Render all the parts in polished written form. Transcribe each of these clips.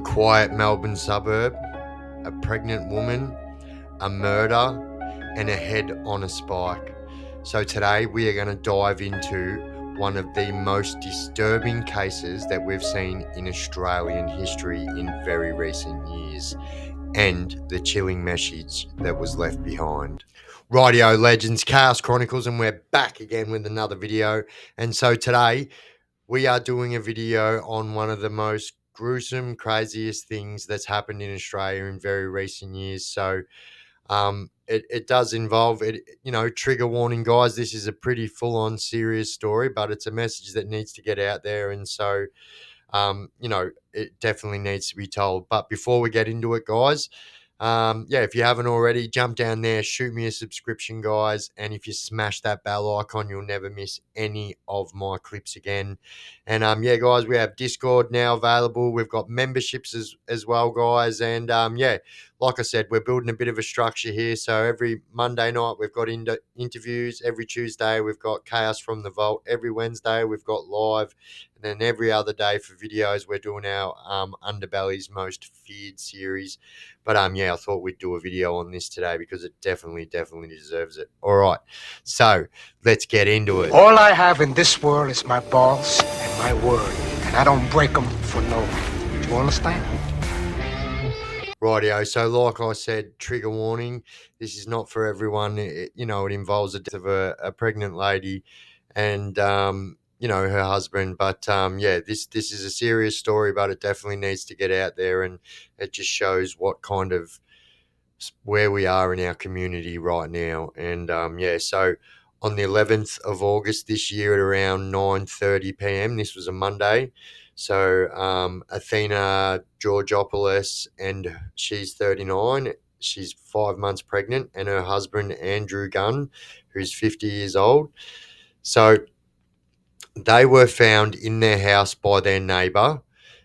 quiet Melbourne suburb, a pregnant woman, a murder, and a head on a spike. So today we are going to dive into one of the most disturbing cases that we've seen in Australian history in very recent years, and the chilling message that was left behind. Rightio legends, Chaos Chronicles, and we're back again with another video. And so today we are doing a video on one of the most gruesome, craziest things that's happened in Australia in very recent years. So it does involve it, trigger warning, guys. This is a pretty full-on serious story, but it's a message that needs to get out there. And so it definitely needs to be told. But before we get into it, guys, if you haven't already, jump down there, shoot me a subscription, guys. And if you smash that bell icon, you'll never miss any of my clips again. And guys, we have Discord now available. We've got memberships as well, guys. And like I said, we're building a bit of a structure here. So every Monday night we've got interviews. Every Tuesday we've got Chaos from the Vault. Every Wednesday we've got live. And then every other day for videos, we're doing our Underbelly's Most Feared series. But I thought we'd do a video on this today because it definitely deserves it. All right, so let's get into it. All I have in this world is my balls and my word, and I don't break them for no one. Do you understand? Rightio. So like I said, trigger warning. This is not for everyone. It involves the death of a pregnant lady and her husband. But this is a serious story, but it definitely needs to get out there, and it just shows what kind of where we are in our community right now. And so on the 11th of August this year at around 9:30 p.m. This was a Monday. So Athena Georgopoulos, and she's 39. She's 5 months pregnant, and her husband Andrew Gunn, who's 50 years old. So they were found in their house by their neighbour.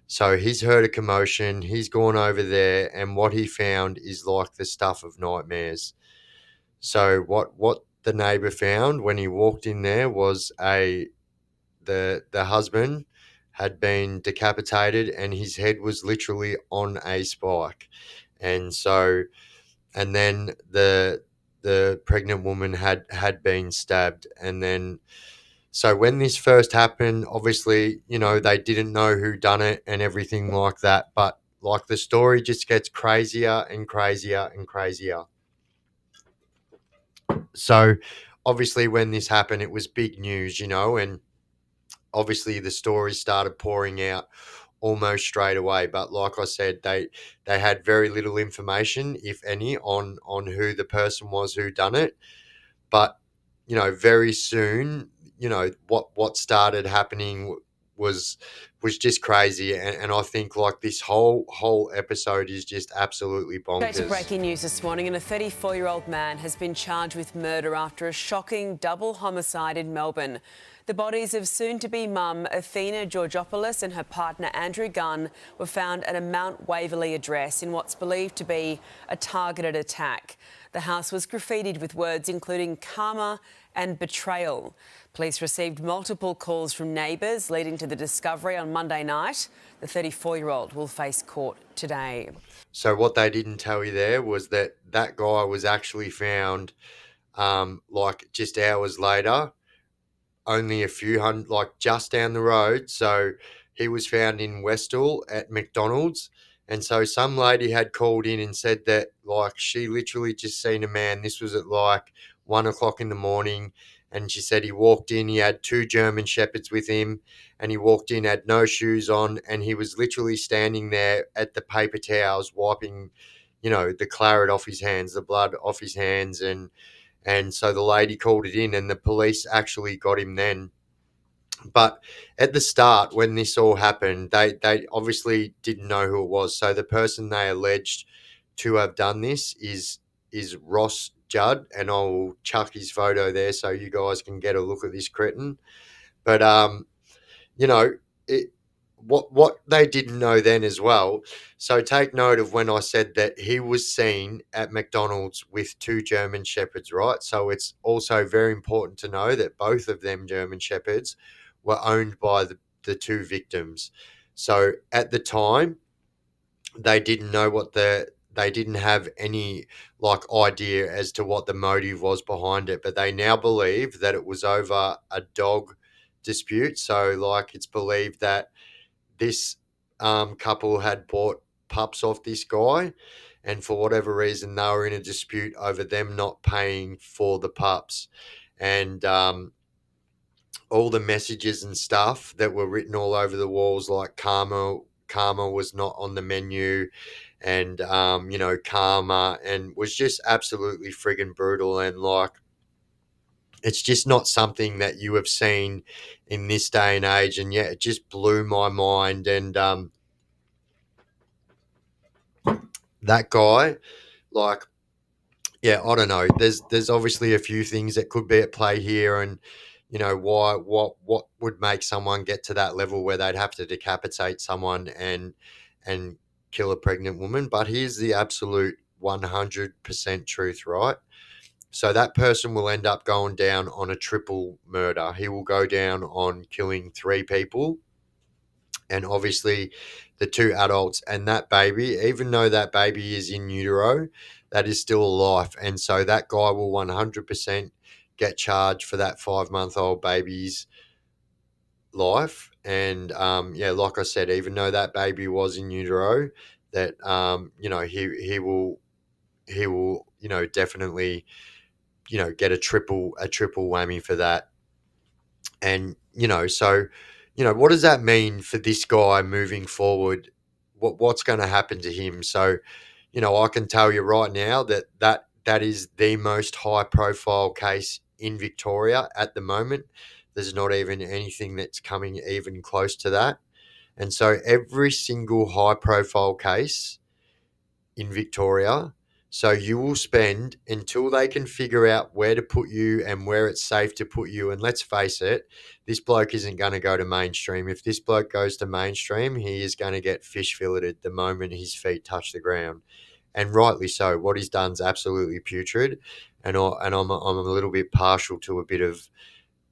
So he's heard a commotion. He's gone over there, and what he found is like the stuff of nightmares. So what the neighbour found when he walked in there was the husband had been decapitated, and his head was literally on a spike. And then the pregnant woman had been stabbed. And then so when this first happened, obviously, they didn't know who done it and everything like that. But like the story just gets crazier and crazier and crazier. So obviously when this happened, it was big news, and obviously the stories started pouring out almost straight away. But like I said, they had very little information, if any, on who the person was who done it. But very soon, what started happening was just crazy, and I think like this whole episode is just absolutely bonkers. To breaking news this morning, and a 34-year-old man has been charged with murder after a shocking double homicide in Melbourne. The bodies of soon-to-be mum Athena Georgopoulos and her partner Andrew Gunn were found at a Mount Waverley address in what's believed to be a targeted attack. The house was graffitied with words including karma and betrayal. Police received multiple calls from neighbours leading to the discovery on Monday night. The 34-year-old will face court today. So what they didn't tell you there was that guy was actually found just hours later, only a few hundred, like just down the road. So he was found in Westall at McDonald's. And so some lady had called in and said that like she literally just seen a man. This was at like 1 o'clock in the morning. And she said he walked in, he had 2 German Shepherds with him, and he walked in, had no shoes on, and he was literally standing there at the paper towels wiping, the claret off his hands, the blood off his hands. And so the lady called it in, and the police actually got him then. But at the start, when this all happened, they obviously didn't know who it was. So the person they alleged to have done this is Ross Judd, and I'll chuck his photo there so you guys can get a look at this cretin. But what they didn't know then as well. So take note of when I said that he was seen at McDonald's with 2 German Shepherds, right? So it's also very important to know that both of them German Shepherds were owned by the 2 victims. So at the time, they didn't know they didn't have any like idea as to what the motive was behind it, but they now believe that it was over a dog dispute. So like it's believed that this couple had bought pups off this guy, and for whatever reason they were in a dispute over them not paying for the pups, and all the messages and stuff that were written all over the walls, like karma was not on the menu, and karma, and was just absolutely friggin' brutal. And like it's just not something that you have seen in this day and age, and yeah, it just blew my mind. And that guy, like, yeah, I don't know. There's obviously a few things that could be at play here, and why what would make someone get to that level where they'd have to decapitate someone and kill a pregnant woman. But here's the absolute 100% truth, right? So that person will end up going down on a triple murder. He will go down on killing three people, and obviously the two adults and that baby. Even though that baby is in utero, that is still a life, and so that guy will 100% get charged for that 5-month-old baby's life. And yeah, like I said, even though that baby was in utero, that he will definitely get a triple whammy for that. And so what does that mean for this guy moving forward? What's going to happen to him? So I can tell you right now that is the most high profile case in Victoria at the moment. There's not even anything that's coming even close to that. And so every single high profile case in Victoria. So you will spend until they can figure out where to put you and where it's safe to put you. And let's face it, this bloke isn't going to go to mainstream. If this bloke goes to mainstream, he is going to get fish filleted the moment his feet touch the ground. And rightly so. What he's done is absolutely putrid. And I'm a little bit partial to a bit of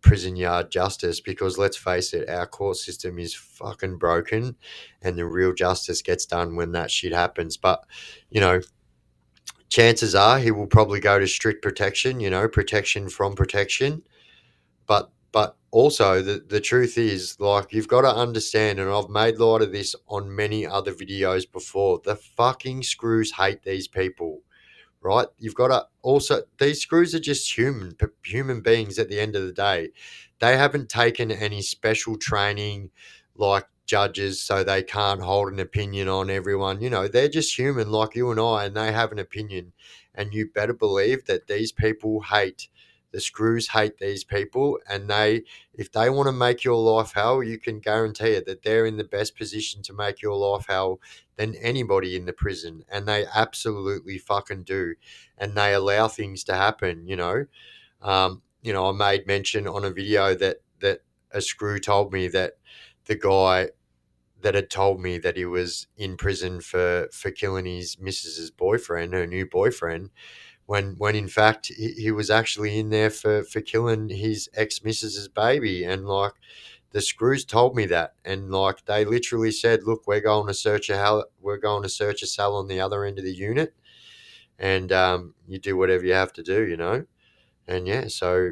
prison yard justice, because let's face it, our court system is fucking broken, and the real justice gets done when that shit happens. But you know chances are he will probably go to strict protection, protection from protection. But also the truth is, like, you've got to understand, and I've made light of this on many other videos before, the fucking screws hate these people, right? You've got to also, these screws are just human beings at the end of the day. They haven't taken any special training like judges, so they can't hold an opinion on everyone. They're just human like you and I, and they have an opinion. And you better believe that these people hate, the screws hate these people, and if they want to make your life hell, you can guarantee it that they're in the best position to make your life hell than anybody in the prison, and they absolutely fucking do, and they allow things to happen. I made mention on a video that a screw told me that the guy that had told me that he was in prison for killing his missus's boyfriend, her new boyfriend, when in fact he was actually in there for killing his ex missus's baby. And like, the screws told me that, and like they literally said, "Look, we're going to search a cell on the other end of the unit, and you do whatever you have to do, And yeah, so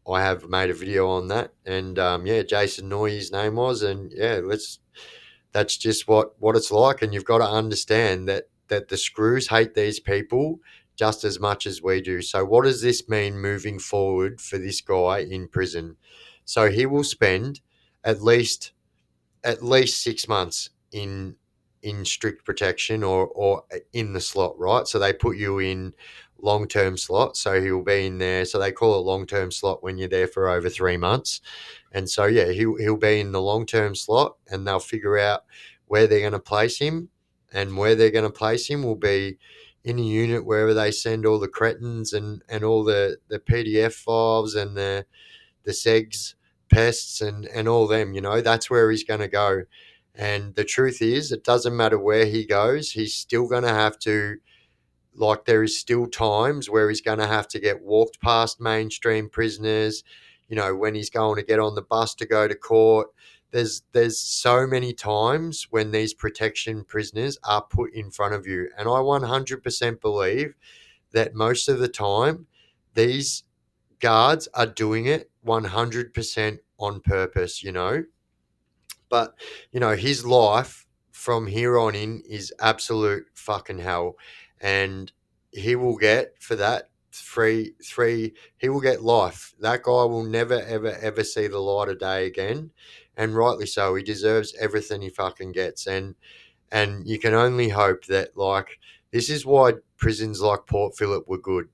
I have made a video on that, and yeah, Jason Noy, his name was, and yeah, that's just what it's like. And you've got to understand that the screws hate these people just as much as we do. So what does this mean moving forward for this guy in prison? So he will spend at least 6 months in strict protection, or in the slot, right? So they put you in long-term slot. So he'll be in there. So they call it long-term slot when you're there for over 3 months. And so yeah, he'll be in the long-term slot, and they'll figure out where they're going to place him, and where they're going to place him will be in a unit wherever they send all the cretins and all the PDF files and the segs pests and all them. That's where he's going to go. And the truth is, it doesn't matter where he goes, he's still going to have to, like, there is still times where he's going to have to get walked past mainstream prisoners. When he's going to get on the bus to go to court, there's so many times when these protection prisoners are put in front of you, and I 100% believe that most of the time these guards are doing it 100% on purpose, But, his life from here on in is absolute fucking hell. And he will get for that he will get life. That guy will never, ever, ever see the light of day again. And rightly so. He deserves everything he fucking gets. And you can only hope that, like, this is why prisons like Port Phillip were good.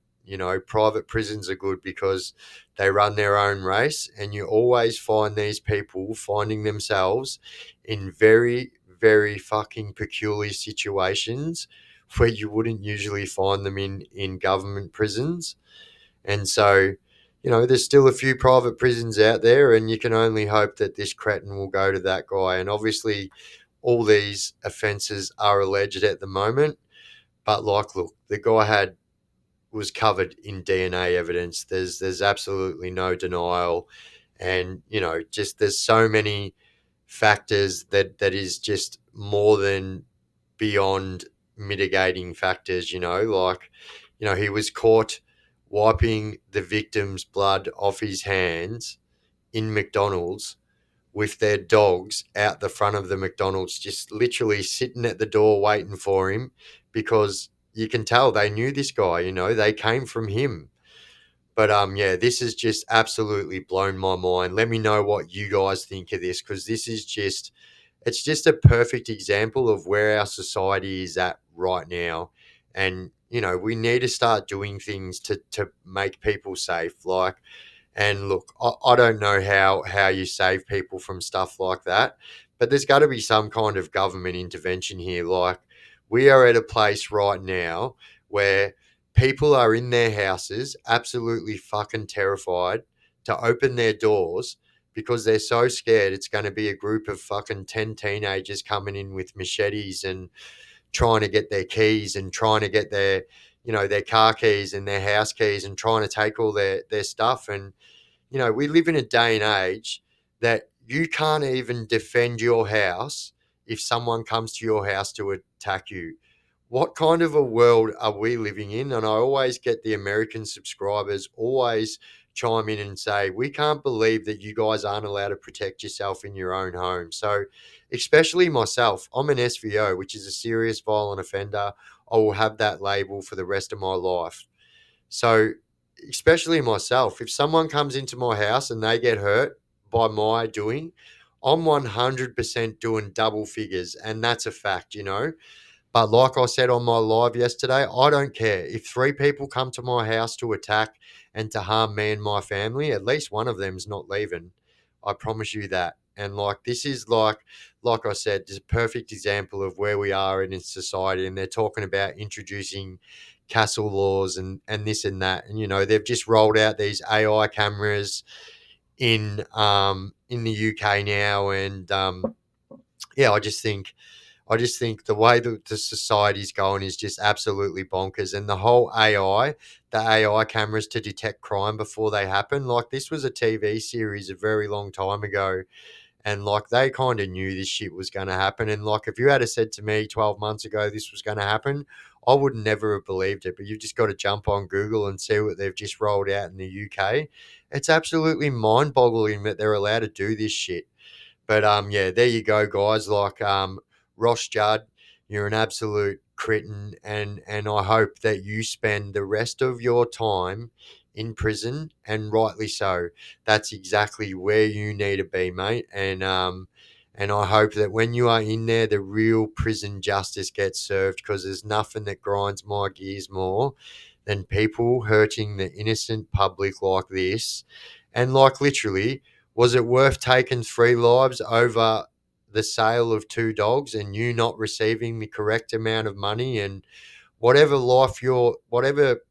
Private prisons are good because they run their own race, and you always find these people finding themselves in very, very fucking peculiar situations where you wouldn't usually find them in government prisons. And so, there's still a few private prisons out there, and you can only hope that this cretin will go to that guy. And obviously, all these offences are alleged at the moment, but like, look, the guy was covered in DNA evidence. There's absolutely no denial, and just there's so many factors that is just more than beyond mitigating factors. He was caught wiping the victim's blood off his hands in McDonald's with their dogs out the front of the McDonald's, just literally sitting at the door waiting for him, because you can tell they knew this guy, they came from him. But yeah, this has just absolutely blown my mind. Let me know what you guys think of this, because this is it's just a perfect example of where our society is at right now. And we need to start doing things to make people safe. And look, I don't know how you save people from stuff like that, but there's got to be some kind of government intervention here. Like, we are at a place right now where people are in their houses, absolutely fucking terrified to open their doors because they're so scared it's going to be a group of fucking 10 teenagers coming in with machetes and trying to get their keys and trying to get their car keys and their house keys and trying to take all their stuff. And we live in a day and age that you can't even defend your house if someone comes to your house to attack you. What kind of a world are we living in? And I always get the American subscribers always chime in and say, we can't believe that you guys aren't allowed to protect yourself in your own home. So, especially myself, I'm an SVO, which is a serious violent offender. I will have that label for the rest of my life. So, especially myself, if someone comes into my house and they get hurt by my doing, I'm 100% doing double figures. And that's a fact. But like I said on my live yesterday, I don't care. If 3 people come to my house to attack and to harm me and my family, at least one of them's not leaving. I promise you that. And this is like I said, just a perfect example of where we are in society. And they're talking about introducing castle laws and this and that. And they've just rolled out these AI cameras in the UK now. And yeah, I just think the way that the society's going is just absolutely bonkers. And the whole the AI cameras to detect crime before they happen, this was a TV series a very long time ago. And they kind of knew this shit was going to happen. And if you had said to me 12 months ago this was going to happen, I would never have believed it. But you've just got to jump on Google and see what they've just rolled out in the UK. It's absolutely mind boggling that they're allowed to do this shit. But yeah, there you go, guys. Ross Judd, you're an absolute cretin, and I hope that you spend the rest of your time in prison, and rightly so. That's exactly where you need to be, mate. And I hope that when you are in there, the real prison justice gets served, because there's nothing that grinds my gears more than people hurting the innocent public like this. And literally, was it worth taking 3 lives over the sale of 2 dogs and you not receiving the correct amount of money? And whatever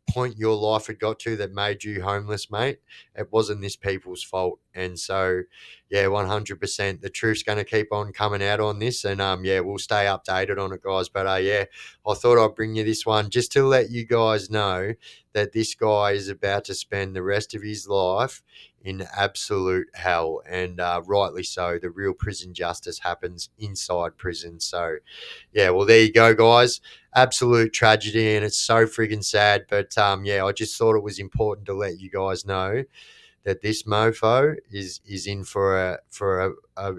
point your life had got to that made you homeless, mate, it wasn't this people's fault. And so, yeah, 100%, the truth's going to keep on coming out on this. And yeah, we'll stay updated on it, guys. But yeah, I thought I'd bring you this one just to let you guys know that this guy is about to spend the rest of his life in absolute hell, and rightly so. The real prison justice happens inside prison. So, yeah, well, there you go, guys. Absolute tragedy, and it's so friggin' sad. But yeah, I just thought it was important to let you guys know that this mofo is in for a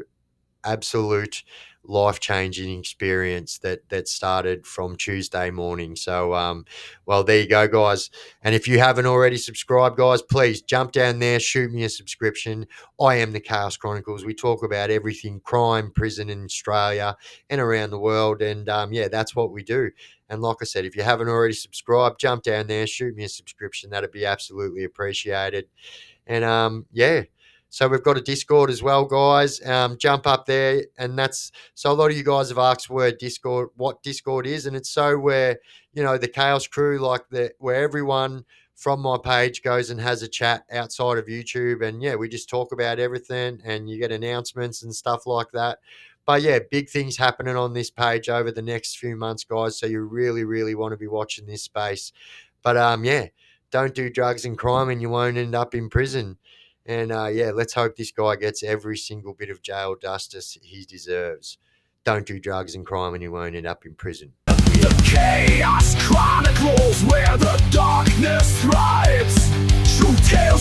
absolute life-changing experience that started from Tuesday morning. So well, there you go, guys. And if you haven't already subscribed, guys, please jump down there, shoot me a subscription. I am the Chaos Chronicles. We talk about everything crime, prison in Australia and around the world, and yeah, that's what we do. And like I said, if you haven't already subscribed, jump down there, shoot me a subscription. That'd be absolutely appreciated. And yeah, so we've got a Discord as well, guys. Jump up there, and that's so. A lot of you guys have asked what Discord is, and it's so where the Chaos Crew, like where everyone from my page goes and has a chat outside of YouTube, and yeah, we just talk about everything, and you get announcements and stuff like that. But yeah, big things happening on this page over the next few months, guys. So you really, really want to be watching this space. But yeah, don't do drugs and crime, and you won't end up in prison. And yeah, let's hope this guy gets every single bit of jail justice he deserves. Don't do drugs and crime, and you won't end up in prison. The Chaos Chronicles, where the darkness thrives. True tales